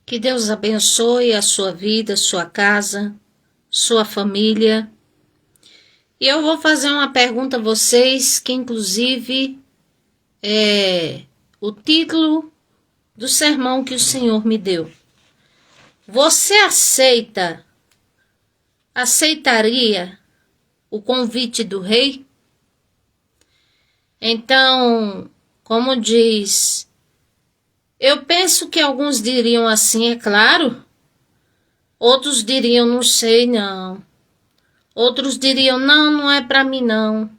Que Deus abençoe a sua vida, sua casa, sua família. E eu vou fazer uma pergunta a vocês, que inclusive é o título do sermão que o Senhor me deu. Você aceitaria o convite do rei? Então, como diz, eu penso que alguns diriam assim, é claro. Outros diriam, não sei não. Outros diriam, não, não é para mim não.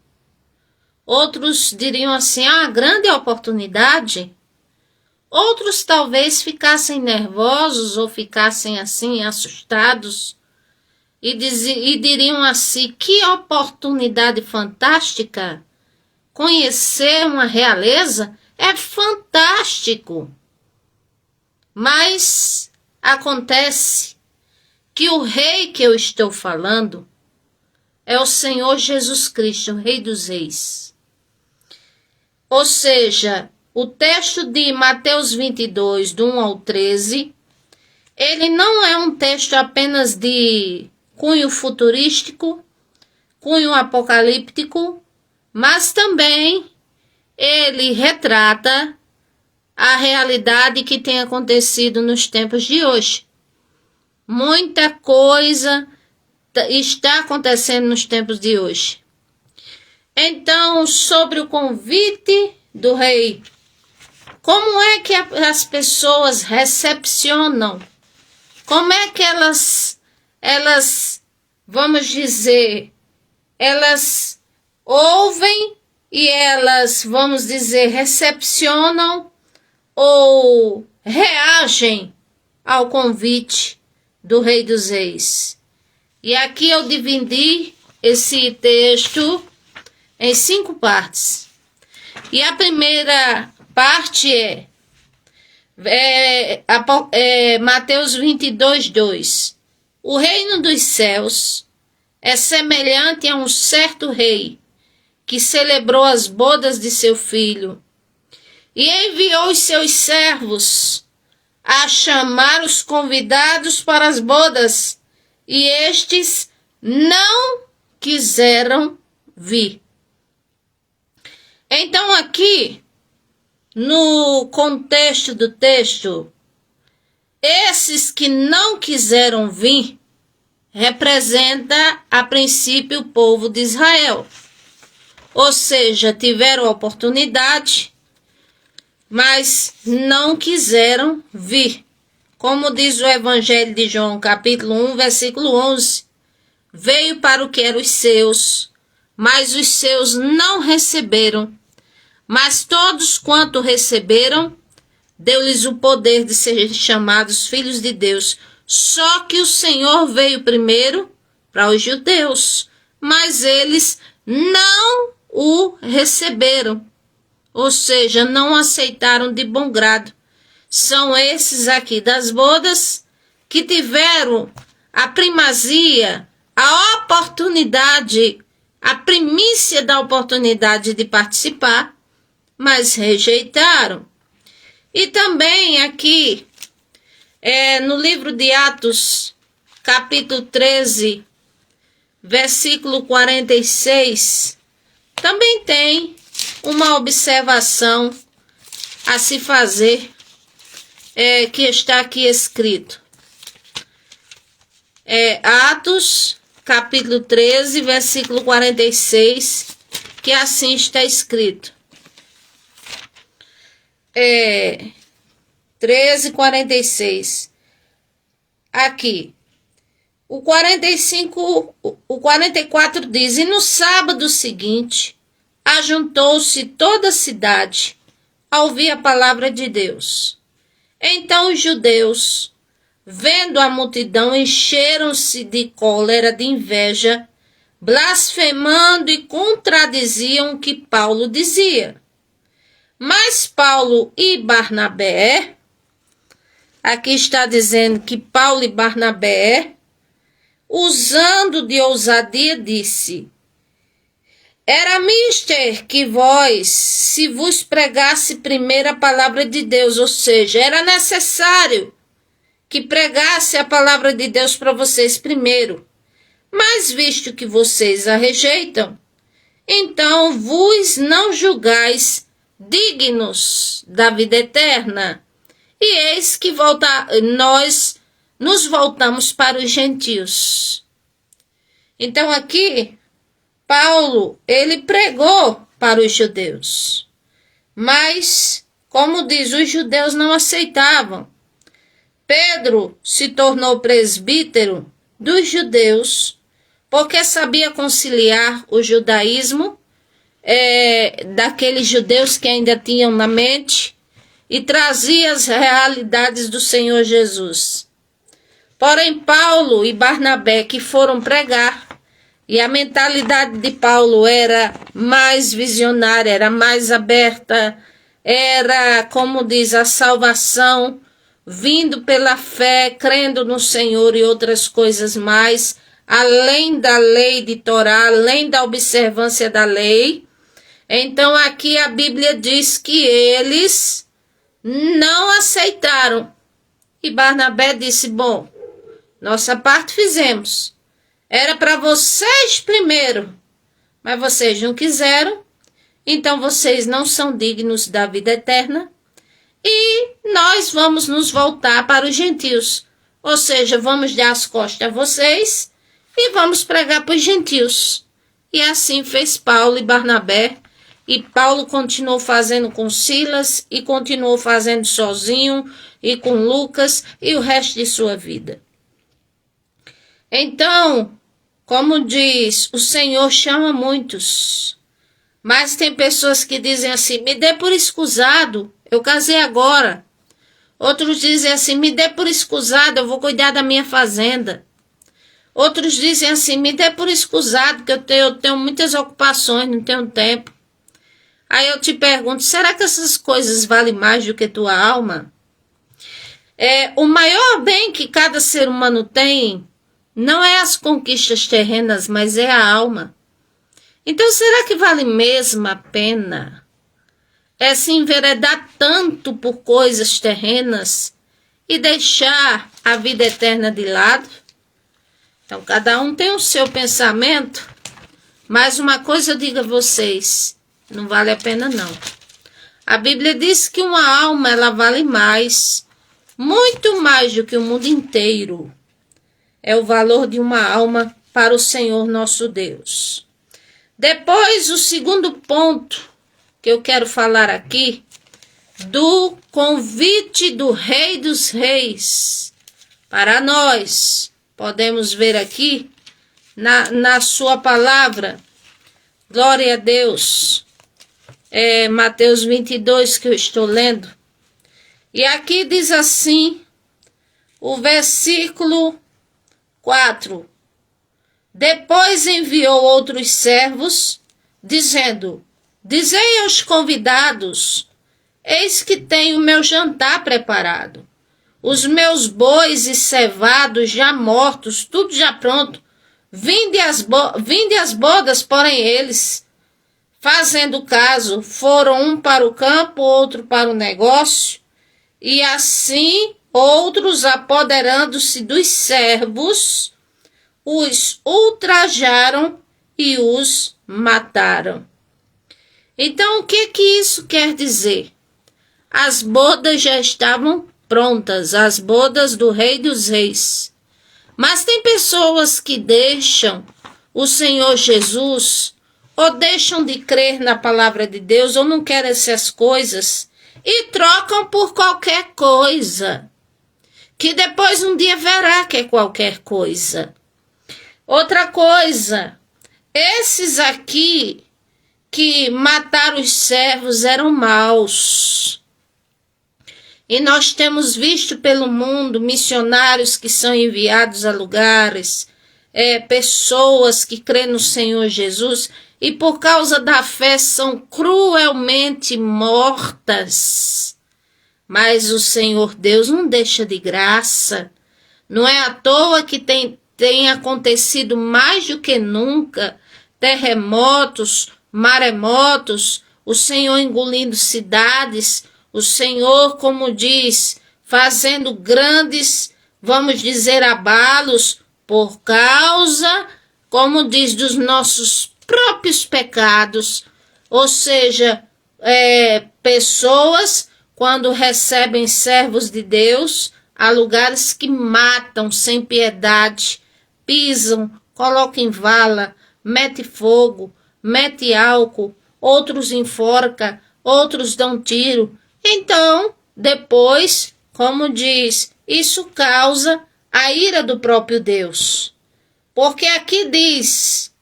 Outros diriam assim, grande oportunidade. Outros talvez ficassem nervosos ou ficassem assim, assustados. E diriam assim, que oportunidade fantástica. Conhecer uma realeza é fantástico. Mas acontece que o rei que eu estou falando é o Senhor Jesus Cristo, o Rei dos Reis. Ou seja, o texto de Mateus 22, do 1 ao 13, ele não é um texto apenas de cunho futurístico, cunho apocalíptico, mas também ele retrata a realidade que tem acontecido nos tempos de hoje. Muita coisa está acontecendo nos tempos de hoje. Então, sobre o convite do rei, como é que as pessoas recepcionam? Como é que elas, vamos dizer, elas ouvem e elas, vamos dizer, recepcionam ou reagem ao convite do Rei dos Reis? E aqui eu dividi esse texto em 5 partes. E a primeira parte é Mateus 22, 2. O reino dos céus é semelhante a um certo rei que celebrou as bodas de seu filho e enviou os seus servos a chamar os convidados para as bodas, e estes não quiseram vir. Então aqui, no contexto do texto, esses que não quiseram vir, representa a princípio o povo de Israel. Ou seja, tiveram a oportunidade, mas não quiseram vir. Como diz o Evangelho de João, capítulo 1, versículo 11, veio para o que eram os seus, mas os seus não receberam. Mas todos quanto receberam, deu-lhes o poder de serem chamados filhos de Deus. Só que o Senhor veio primeiro para os judeus, mas eles não o receberam. Ou seja, não aceitaram de bom grado. São esses aqui das bodas que tiveram a primazia, a oportunidade, a primícia da oportunidade de participar, mas rejeitaram. E também aqui, no livro de Atos, capítulo 13, versículo 46, também tem uma observação a se fazer, que está aqui escrito. Atos, capítulo 13, versículo 46, que assim está escrito. 13, 46. Aqui. O 44 diz: e no sábado seguinte, ajuntou-se toda a cidade a ouvir a palavra de Deus. Então os judeus, vendo a multidão, encheram-se de cólera, de inveja, blasfemando e contradiziam o que Paulo dizia. Mas Paulo e Barnabé, aqui está dizendo que Paulo e Barnabé, usando de ousadia, disse: era mister que vós, se vos pregasse primeiro a palavra de Deus, ou seja, era necessário que pregasse a palavra de Deus para vocês primeiro. Mas visto que vocês a rejeitam, então vos não julgais dignos da vida eterna. E eis que nós nos voltamos para os gentios. Então aqui, Paulo, ele pregou para os judeus. Mas, como diz, os judeus não aceitavam. Pedro se tornou presbítero dos judeus porque sabia conciliar o judaísmo daqueles judeus que ainda tinham na mente e trazia as realidades do Senhor Jesus. Porém, Paulo e Barnabé que foram pregar, e a mentalidade de Paulo era mais visionária, era mais aberta, era, como diz, a salvação vindo pela fé, crendo no Senhor e outras coisas mais, além da lei de Torá, além da observância da lei. Então aqui a Bíblia diz que eles não aceitaram. E Barnabé disse, bom, nossa parte fizemos. Era para vocês primeiro, mas vocês não quiseram, então vocês não são dignos da vida eterna e nós vamos nos voltar para os gentios. Ou seja, vamos dar as costas a vocês e vamos pregar para os gentios. E assim fez Paulo e Barnabé, e Paulo continuou fazendo com Silas e continuou fazendo sozinho e com Lucas e o resto de sua vida. Então, como diz, o Senhor chama muitos, mas tem pessoas que dizem assim, me dê por escusado, eu casei agora. Outros dizem assim, me dê por escusado, eu vou cuidar da minha fazenda. Outros dizem assim, me dê por escusado, que eu tenho muitas ocupações, não tenho tempo. Aí eu te pergunto, será que essas coisas valem mais do que tua alma? O maior bem que cada ser humano tem não é as conquistas terrenas, mas é a alma. Então, será que vale mesmo a pena se enveredar tanto por coisas terrenas e deixar a vida eterna de lado? Então, cada um tem o seu pensamento, mas uma coisa eu digo a vocês, não vale a pena não. A Bíblia diz que uma alma, ela vale mais, muito mais do que o mundo inteiro. É o valor de uma alma para o Senhor nosso Deus. Depois, o segundo ponto que eu quero falar aqui, do convite do Rei dos Reis para nós. Podemos ver aqui na sua palavra, glória a Deus, Mateus 22 que eu estou lendo. E aqui diz assim, o versículo 4. Depois enviou outros servos, dizendo, dizei aos convidados, eis que tenho o meu jantar preparado. Os meus bois e cevados já mortos, tudo já pronto. Vinde as bodas, porém eles, fazendo caso, foram um para o campo, outro para o negócio, e assim outros, apoderando-se dos servos, os ultrajaram e os mataram. Então, o que isso quer dizer? As bodas já estavam prontas, as bodas do Rei dos Reis. Mas tem pessoas que deixam o Senhor Jesus, ou deixam de crer na palavra de Deus, ou não querem essas coisas, e trocam por qualquer coisa, que depois um dia verá que é qualquer coisa. Outra coisa, esses aqui que mataram os servos eram maus. E nós temos visto pelo mundo missionários que são enviados a lugares, pessoas que creem no Senhor Jesus e por causa da fé são cruelmente mortas. Mas o Senhor Deus não deixa de graça. Não é à toa que tem acontecido mais do que nunca terremotos, maremotos, o Senhor engolindo cidades, o Senhor, como diz, fazendo grandes vamos dizer, abalos por causa, como diz, dos nossos próprios pecados. Ou seja, pessoas, quando recebem servos de Deus, há lugares que matam sem piedade, pisam, colocam em vala, mete fogo, mete álcool, outros enforca, outros dão tiro. Então, depois, como diz, isso causa a ira do próprio Deus. Porque aqui diz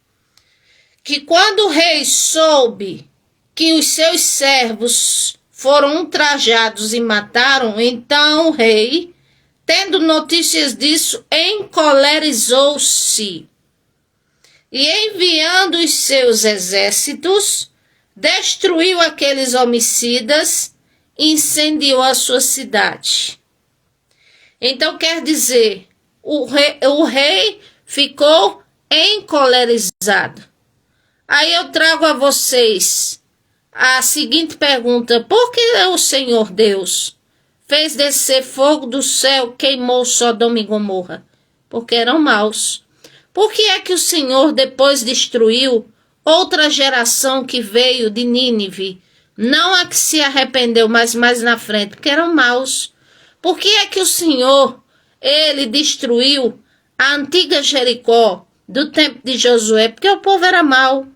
que quando o rei soube que os seus servos foram ultrajados e mataram, então o rei, tendo notícias disso, encolerizou-se e, enviando os seus exércitos, destruiu aqueles homicidas e incendiou a sua cidade. Então quer dizer, o rei ficou encolerizado. Aí eu trago a vocês a seguinte pergunta: por que o Senhor Deus fez descer fogo do céu, queimou Sodoma e Gomorra? Porque eram maus. Por que é que o Senhor depois destruiu outra geração que veio de Nínive? Não a que se arrependeu, mas mais na frente, porque eram maus. Por que é que o Senhor, ele destruiu a antiga Jericó do tempo de Josué? Porque o povo era mau.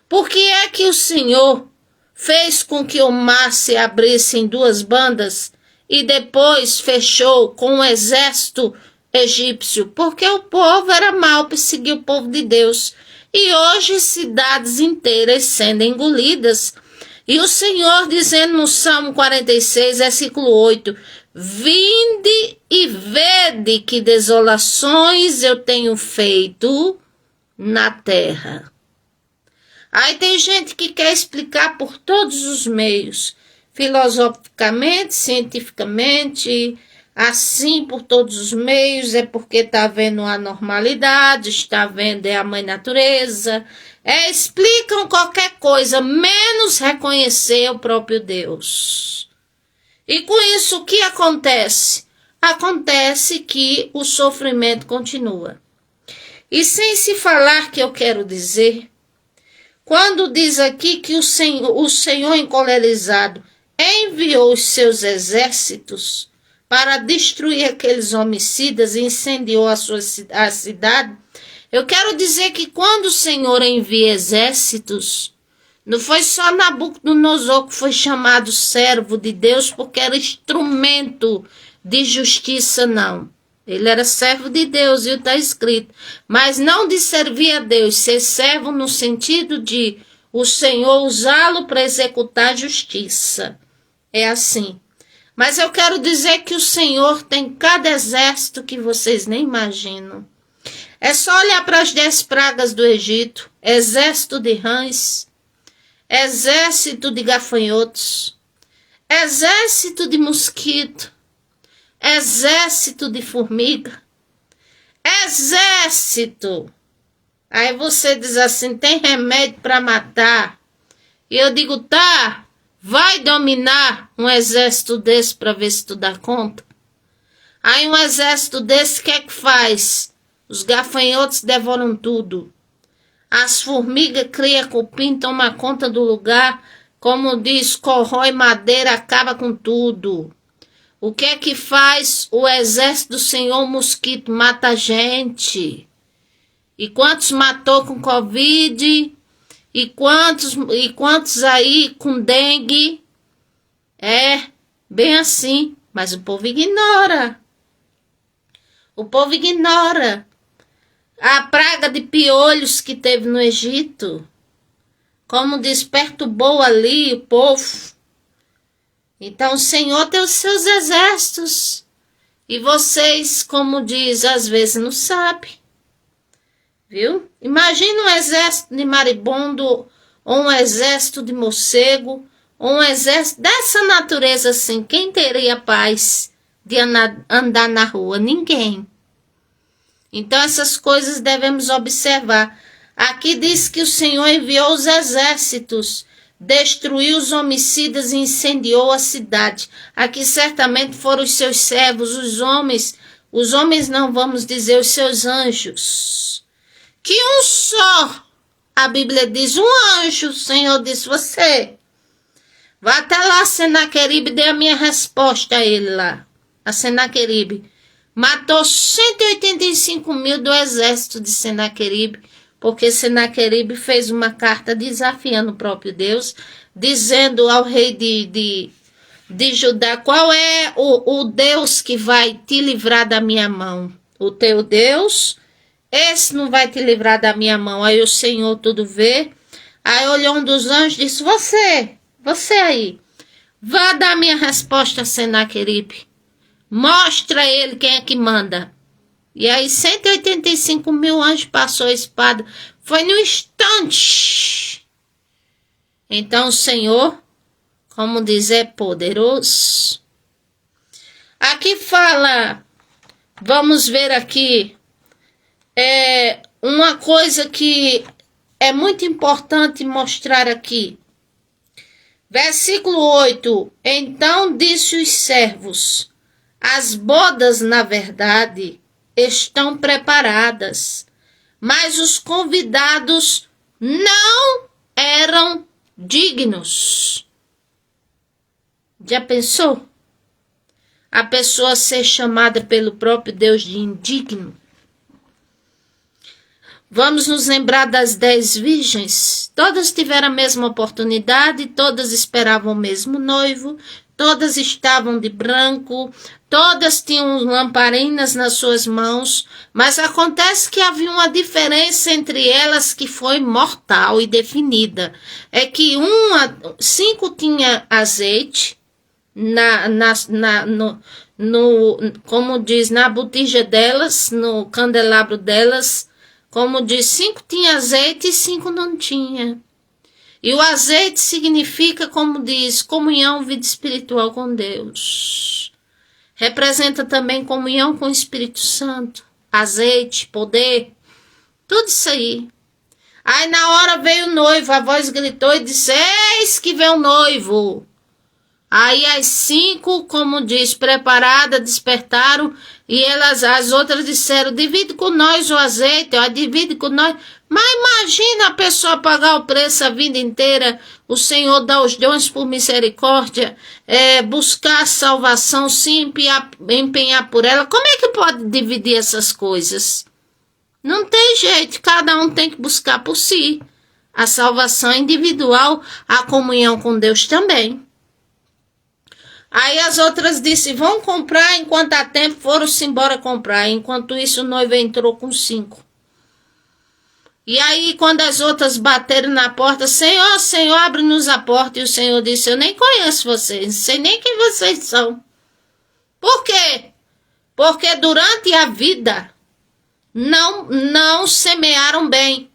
Por que é que o Senhor fez com que o mar se abrisse em duas bandas e depois fechou com o exército egípcio? Porque o povo era mau, perseguiu o povo de Deus. E hoje cidades inteiras sendo engolidas. E o Senhor dizendo no Salmo 46, versículo 8, vinde e vede que desolações eu tenho feito na terra. Aí tem gente que quer explicar por todos os meios, filosoficamente, cientificamente, assim por todos os meios, é porque está vendo a normalidade, está vendo a mãe natureza, explicam qualquer coisa, menos reconhecer o próprio Deus. E com isso o que acontece? Acontece que o sofrimento continua. E sem se falar que eu quero dizer, quando diz aqui que o Senhor encolerizado enviou os seus exércitos para destruir aqueles homicidas e incendiou a cidade, eu quero dizer que quando o Senhor envia exércitos, não foi só Nabucodonosor que foi chamado servo de Deus porque era instrumento de justiça, não. Ele era servo de Deus, e está escrito. Mas não de servir a Deus, ser servo no sentido de o Senhor usá-lo para executar justiça. É assim. Mas eu quero dizer que o Senhor tem cada exército que vocês nem imaginam. É só olhar para as 10 pragas do Egito. Exército de rãs, exército de gafanhotos, exército de mosquito, exército de formiga, exército. Aí você diz assim, tem remédio para matar? E eu digo, tá, vai dominar um exército desse para ver se tu dá conta? Aí um exército desse, o que é que faz? Os gafanhotos devoram tudo. As formigas criam cupim, tomam conta do lugar, como diz, corrói madeira, acaba com tudo. O que é que faz o exército do Senhor? Mosquito mata a gente. E quantos matou com Covid? E quantos aí com dengue? É, bem assim. Mas o povo ignora. O povo ignora. A praga de piolhos que teve no Egito, como diz, perturbou ali o povo. Então o Senhor tem os seus exércitos. E vocês, como diz, às vezes não sabem. Viu? Imagina um exército de maribondo, ou um exército de morcego, ou um exército dessa natureza assim. Quem teria paz de andar na rua? Ninguém. Então essas coisas devemos observar. Aqui diz que o Senhor enviou os exércitos, destruiu os homicidas e incendiou a cidade. Aqui certamente foram os seus servos, os homens, Os homens não, vamos dizer, os seus anjos. Que um só, a Bíblia diz, um anjo, o Senhor disse, você, vá até lá, Senaqueribe, dê a minha resposta a ele lá. A Senaqueribe matou 185 mil do exército de Senaqueribe, porque Senaqueribe fez uma carta desafiando o próprio Deus, dizendo ao rei de Judá, qual é o Deus que vai te livrar da minha mão? O teu Deus, esse não vai te livrar da minha mão. Aí o Senhor tudo vê, aí olhou um dos anjos e disse, você aí, vá dar minha resposta a Senaqueribe, mostra a ele quem é que manda. E aí 185 mil anjos passou a espada, foi no instante. Então o Senhor, como diz, é poderoso. Aqui fala, vamos ver aqui, uma coisa que é muito importante mostrar aqui. Versículo 8. Então disse os servos, as bodas, na verdade, estão preparadas, mas os convidados não eram dignos. Já pensou? A pessoa ser chamada pelo próprio Deus de indigno? Vamos nos lembrar das 10 virgens. Todas tiveram a mesma oportunidade, todas esperavam o mesmo noivo, todas estavam de branco, todas tinham lamparinas nas suas mãos, mas acontece que havia uma diferença entre elas que foi mortal e definida. É que 5 tinha azeite, como diz, na botija delas, no candelabro delas, como diz, 5 tinha azeite e 5 não tinha. E o azeite significa, como diz, comunhão, vida espiritual com Deus. Representa também comunhão com o Espírito Santo, azeite, poder, tudo isso aí. Aí na hora veio o noivo, a voz gritou e disse, eis que vem o noivo. Aí as 5, como diz, preparadas, despertaram, e as outras disseram, divide com nós o azeite, divide com nós. Mas imagina a pessoa pagar o preço a vida inteira, o Senhor dá os dons por misericórdia, buscar a salvação, se empenhar por ela. Como é que pode dividir essas coisas? Não tem jeito, cada um tem que buscar por si. A salvação individual, a comunhão com Deus também. Aí as outras disseram, vão comprar enquanto há tempo, foram-se embora comprar. Enquanto isso o noivo entrou com 5. E aí quando as outras bateram na porta, Senhor, Senhor, abre-nos a porta. E o Senhor disse, eu nem conheço vocês, não sei nem quem vocês são. Por quê? Porque durante a vida não semearam bem.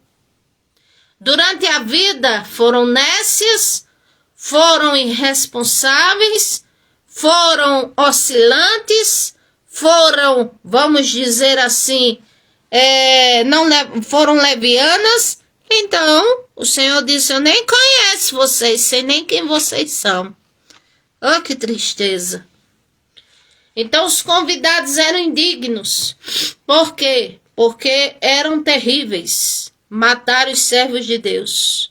Durante a vida foram nécias, foram irresponsáveis, foram oscilantes, foram, vamos dizer assim, foram levianas. Então o Senhor disse, eu nem conheço vocês, sei nem quem vocês são. Oh, que tristeza. Então os convidados eram indignos. Por quê? Porque eram terríveis, mataram os servos de Deus.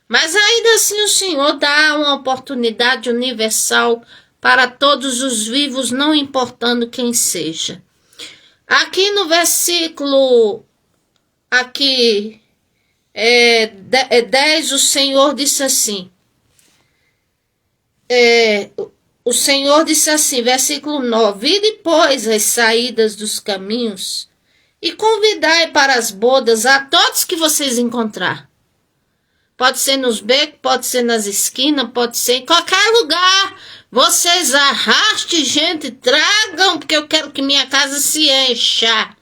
Mas ainda assim o Senhor dá uma oportunidade universal para todos os vivos, não importando quem seja. Aqui no versículo 10, o Senhor disse assim, o Senhor disse assim, versículo 9, e depois as saídas dos caminhos, e convidai para as bodas a todos que vocês encontrar. Pode ser nos becos, pode ser nas esquinas, pode ser em qualquer lugar. Vocês arrastem gente, tragam, porque eu quero que minha casa se encha.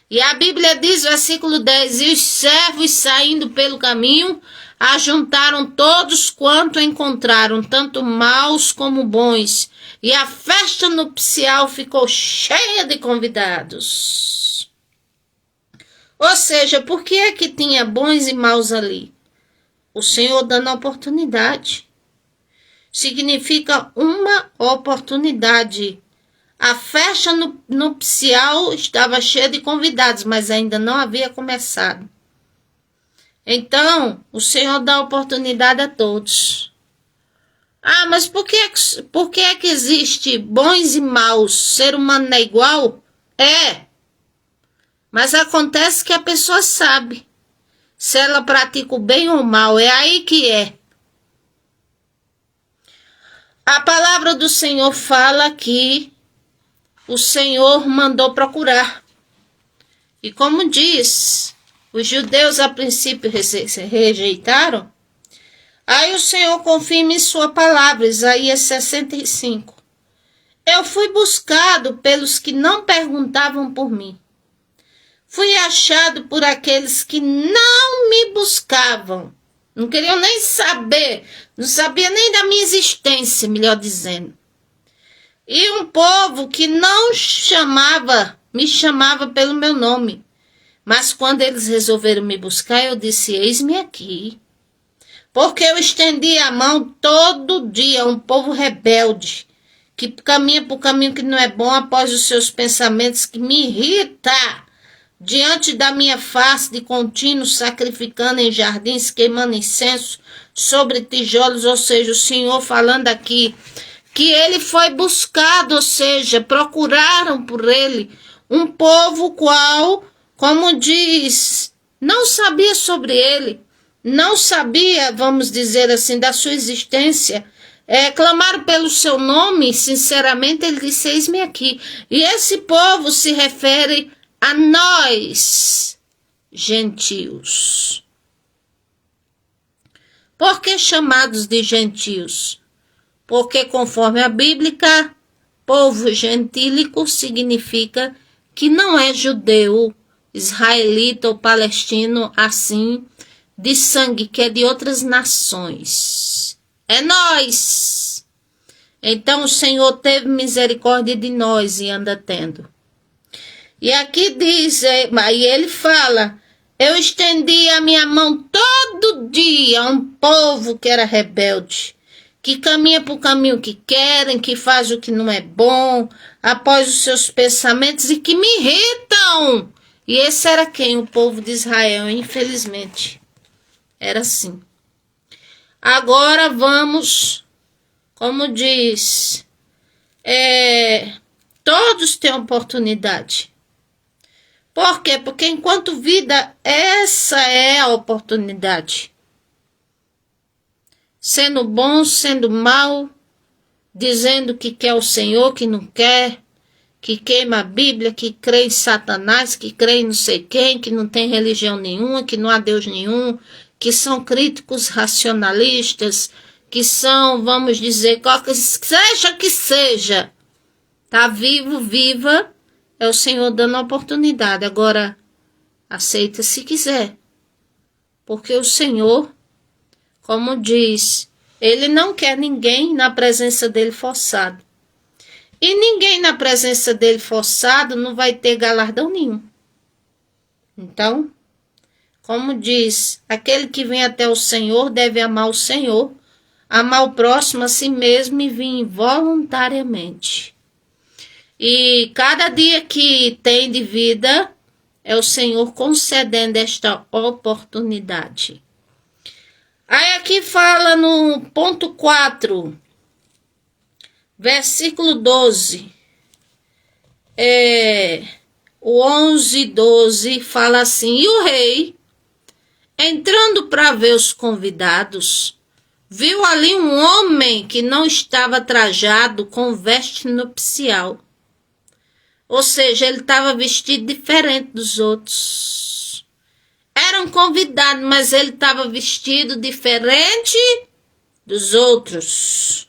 E a Bíblia diz, versículo 10, e os servos saindo pelo caminho, ajuntaram todos quanto encontraram, tanto maus como bons. E a festa nupcial ficou cheia de convidados. Ou seja, por que é que tinha bons e maus ali? O Senhor dando a oportunidade. Significa uma oportunidade. A festa nupcial estava cheia de convidados, mas ainda não havia começado. Então, o Senhor dá oportunidade a todos. Ah, mas por que é que existe bons e maus? Ser humano não é igual? É. Mas acontece que a pessoa sabe se ela pratica o bem ou o mal. É aí que é. A palavra do Senhor fala que o Senhor mandou procurar. E como diz, os judeus a princípio rejeitaram. Aí o Senhor confirma em sua palavra, Isaías 65. Eu fui buscado pelos que não perguntavam por mim. Fui achado por aqueles que não me buscavam. Não queriam nem saber, não sabia nem da minha existência, melhor dizendo. E um povo que não me chamava pelo meu nome. Mas quando eles resolveram me buscar, eu disse, eis-me aqui. Porque eu estendi a mão todo dia a um povo rebelde, que caminha por caminho que não é bom após os seus pensamentos, que me irrita diante da minha face de contínuo, sacrificando em jardins, queimando incenso sobre tijolos, ou seja, o Senhor falando aqui, que ele foi buscado, ou seja, procuraram por ele um povo qual, como diz, não sabia sobre ele, não sabia, vamos dizer assim, da sua existência. Clamaram pelo seu nome, sinceramente, ele disse, eis-me aqui. E esse povo se refere a nós, gentios. Por que chamados de gentios? Porque, conforme a Bíblia, povo gentílico significa que não é judeu, israelita ou palestino, assim, de sangue, que é de outras nações. É nós. Então o Senhor teve misericórdia de nós e anda tendo. E aqui diz, aí ele fala, eu estendi a minha mão todo dia a um povo que era rebelde, que caminha por caminho que querem, que faz o que não é bom, após os seus pensamentos e que me irritam. E esse era quem? O povo de Israel, infelizmente. Era assim. Agora vamos, como diz, todos têm oportunidade. Por quê? Porque enquanto vida, essa é a oportunidade. Sendo bom, sendo mal, dizendo que quer o Senhor, que não quer, que queima a Bíblia, que crê em Satanás, que crê em não sei quem, que não tem religião nenhuma, que não há Deus nenhum, que são críticos racionalistas, que são, vamos dizer, qualquer seja que seja, tá vivo, viva, é o Senhor dando a oportunidade. Agora, aceita se quiser, porque o Senhor, como diz, ele não quer ninguém na presença dele forçado. E ninguém na presença dele forçado não vai ter galardão nenhum. Então, como diz, aquele que vem até o Senhor deve amar o Senhor, amar o próximo a si mesmo e vir voluntariamente. E cada dia que tem de vida é o Senhor concedendo esta oportunidade. Aí aqui fala no ponto 4, versículo 12. O 11 e 12 fala assim, e o rei, entrando para ver os convidados, viu ali um homem que não estava trajado com veste nupcial. Ou seja, ele estava vestido diferente dos outros. Era um convidado, mas ele estava vestido diferente dos outros.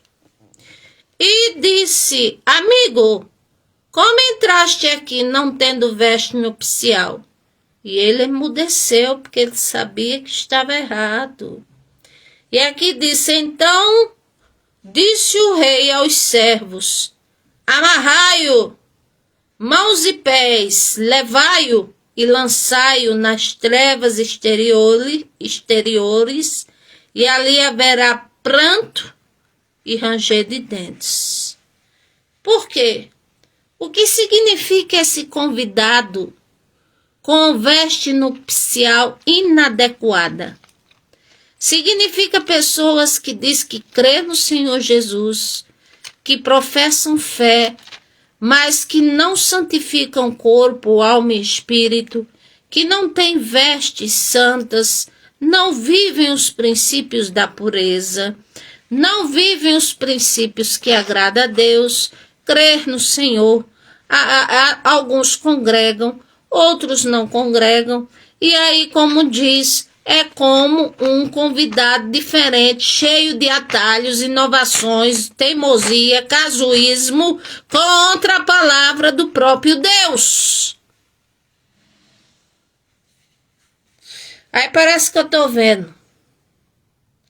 E disse, amigo, como entraste aqui não tendo veste nupcial? E ele emudeceu, porque ele sabia que estava errado. E aqui disse, então, disse o rei aos servos, amarrai-o, mãos e pés, levai-o e lançai-o nas trevas exteriores, e ali haverá pranto e ranger de dentes. Por quê? O que significa esse convidado com veste nupcial inadequada? Significa pessoas que diz que crê no Senhor Jesus, que professam fé, mas que não santificam corpo, alma e espírito, que não têm vestes santas, não vivem os princípios da pureza, não vivem os princípios que agrada a Deus, crer no Senhor. Alguns congregam, outros não congregam, e aí, como diz, é como um convidado diferente, cheio de atalhos, inovações, teimosia, casuísmo, contra a palavra do próprio Deus. Aí parece que eu tô vendo.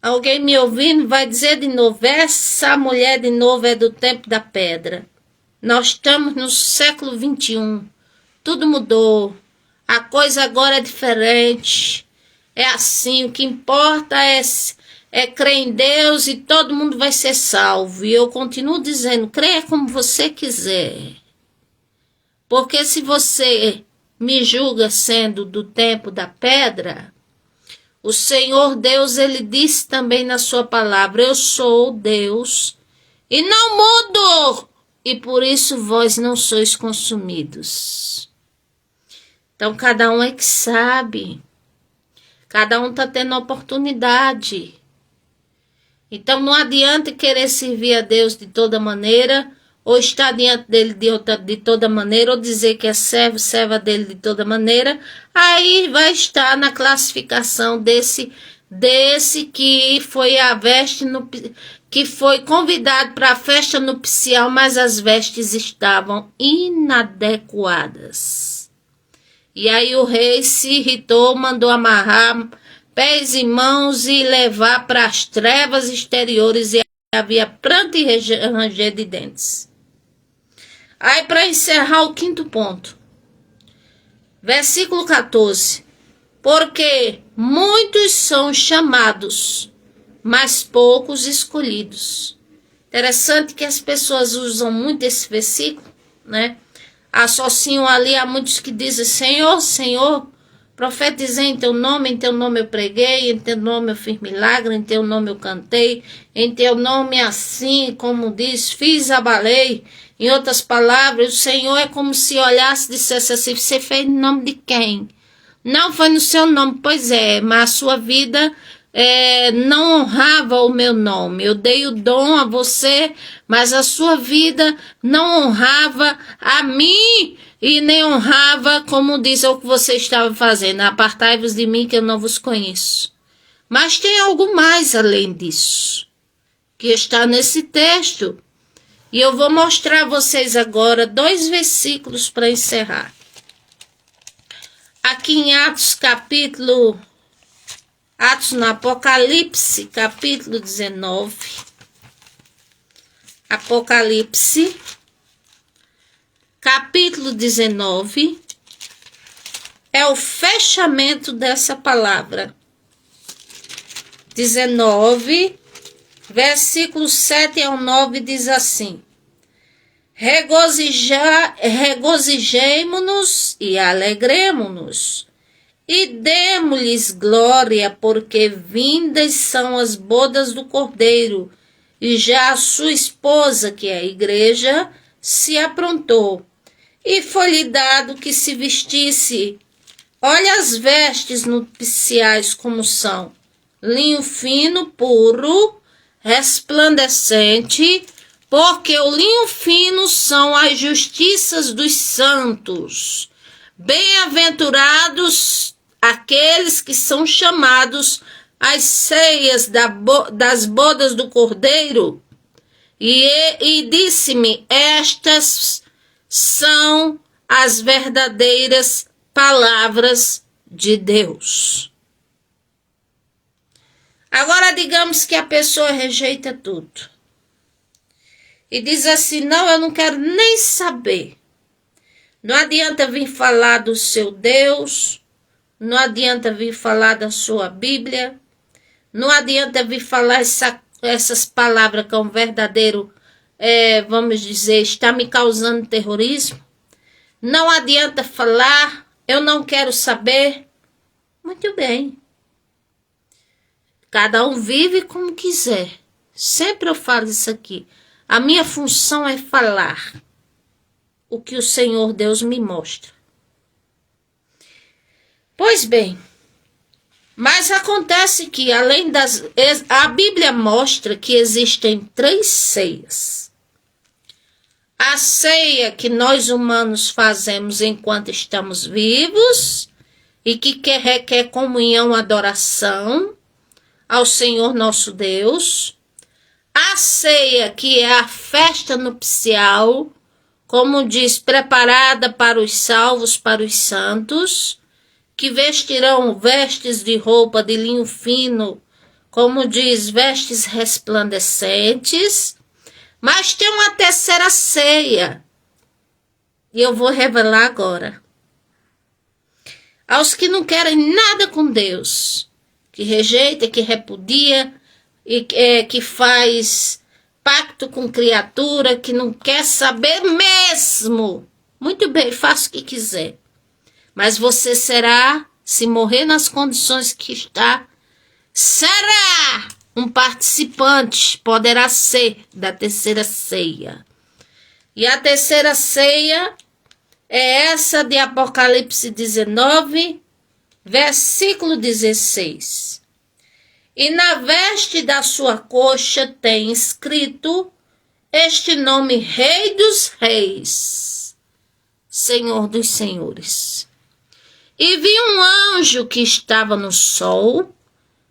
Alguém me ouvindo vai dizer de novo, essa mulher de novo é do tempo da pedra. Nós estamos no século 21. Tudo mudou. A coisa agora é diferente. É assim, o que importa é crer em Deus e todo mundo vai ser salvo. E eu continuo dizendo, creia como você quiser. Porque se você me julga sendo do tempo da pedra, o Senhor Deus, ele disse também na sua palavra, eu sou Deus e não mudo, e por isso vós não sois consumidos. Então cada um é que sabe, cada um está tendo oportunidade. Então não adianta querer servir a Deus de toda maneira, ou estar diante dele de toda maneira, ou dizer que é servo, serva dele de toda maneira, aí vai estar na classificação desse que foi a veste que foi convidado para a festa nupcial, mas as vestes estavam inadequadas. E aí o rei se irritou, mandou amarrar pés e mãos e levar para as trevas exteriores, e havia pranto e ranger de dentes. Aí, para encerrar o quinto ponto, versículo 14. Porque muitos são chamados, mas poucos escolhidos. Interessante que as pessoas usam muito esse versículo, né? Associam ali a muitos que dizem, Senhor, Senhor, profetizei em teu nome eu preguei, em teu nome eu fiz milagre, em teu nome eu cantei, em teu nome assim, como diz, fiz, abalei. Em outras palavras, o Senhor é como se olhasse e dissesse assim, você fez no nome de quem? Não foi no seu nome, pois é, mas a sua vida não honrava o meu nome. Eu dei o dom a você, mas a sua vida não honrava a mim e nem honrava, como diz o que você estava fazendo. Apartai-vos de mim que eu não vos conheço. Mas tem algo mais além disso, que está nesse texto. E eu vou mostrar a vocês agora 2 versículos para encerrar. Aqui em Atos no Apocalipse, capítulo 19. Apocalipse, capítulo 19. É o fechamento dessa palavra. 19, versículos 7 ao 9 diz assim. Regozijemo-nos e alegremo-nos, e demo-lhes glória, porque vindas são as bodas do Cordeiro, e já a sua esposa, que é a igreja, se aprontou, e foi-lhe dado que se vestisse. Olha as vestes nupciais como são, linho fino, puro, resplandecente, porque o linho fino são as justiças dos santos. Bem-aventurados aqueles que são chamados às ceias das bodas do Cordeiro. E disse-me, estas são as verdadeiras palavras de Deus. Agora digamos que a pessoa rejeita tudo. E diz assim, não, eu não quero nem saber. Não adianta vir falar do seu Deus, não adianta vir falar da sua Bíblia, não adianta vir falar essas palavras que é um verdadeiro vamos dizer, está me causando terrorismo. Não adianta falar, eu não quero saber. Muito bem. Cada um vive como quiser. Sempre eu falo isso aqui. A minha função é falar o que o Senhor Deus me mostra. Pois bem, mas acontece que a Bíblia mostra que existem 3 ceias. A ceia que nós humanos fazemos enquanto estamos vivos e que requer comunhão, adoração ao Senhor nosso Deus. A ceia que é a festa nupcial, como diz, preparada para os salvos, para os santos, que vestirão vestes de roupa de linho fino, como diz, vestes resplandecentes. Mas tem uma terceira ceia, e eu vou revelar agora. Aos que não querem nada com Deus, que rejeita, que repudia, e que faz pacto com criatura, que não quer saber mesmo. Muito bem, faça o que quiser. Mas você será, se morrer nas condições que está, será um participante, poderá ser, da terceira ceia. E a terceira ceia é essa de Apocalipse 19, versículo 16. E na veste da sua coxa tem escrito este nome: Rei dos Reis, Senhor dos Senhores. E vi um anjo que estava no sol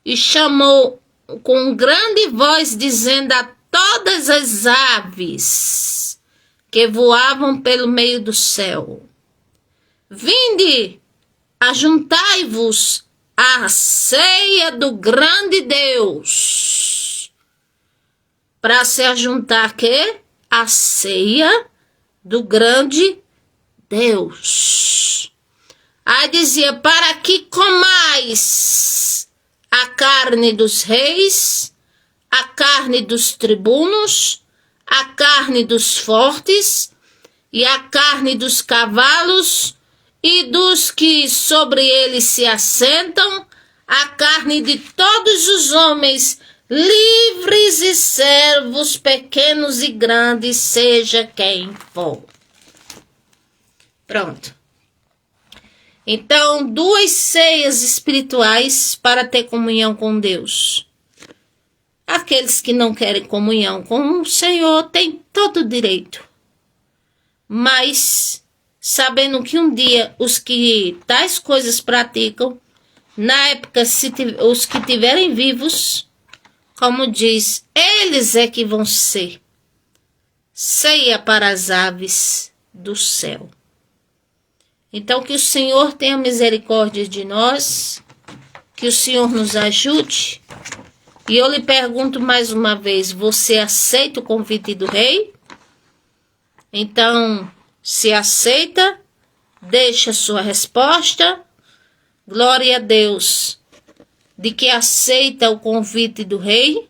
e chamou com grande voz, dizendo a todas as aves que voavam pelo meio do céu: Vinde, ajuntai-vos à ceia do grande Deus. Para se ajuntar quê? A ceia do grande Deus. Aí dizia: para que comais a carne dos reis, a carne dos tribunos, a carne dos fortes, e a carne dos cavalos, e dos que sobre eles se assentam, a carne de todos os homens, livres e servos, pequenos e grandes, seja quem for. Pronto. Então, 2 ceias espirituais para ter comunhão com Deus. Aqueles que não querem comunhão com o Senhor têm todo o direito. Mas, sabendo que um dia os que tais coisas praticam, na época, os que tiverem vivos, como diz, eles é que vão ser ceia para as aves do céu. Então, que o Senhor tenha misericórdia de nós, que o Senhor nos ajude. E eu lhe pergunto mais uma vez: você aceita o convite do rei? Então, se aceita, deixa sua resposta. Glória a Deus, de que aceita o convite do rei,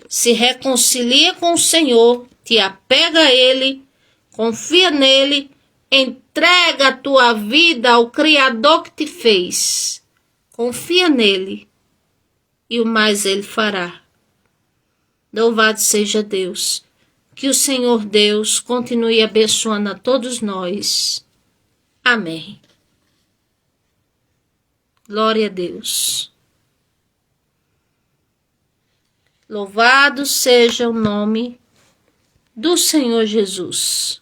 se reconcilia com o Senhor, te apega a Ele, confia nele, entrega a tua vida ao Criador que te fez. Confia nele e o mais Ele fará. Louvado seja Deus. Que o Senhor Deus continue abençoando a todos nós. Amém. Glória a Deus. Louvado seja o nome do Senhor Jesus.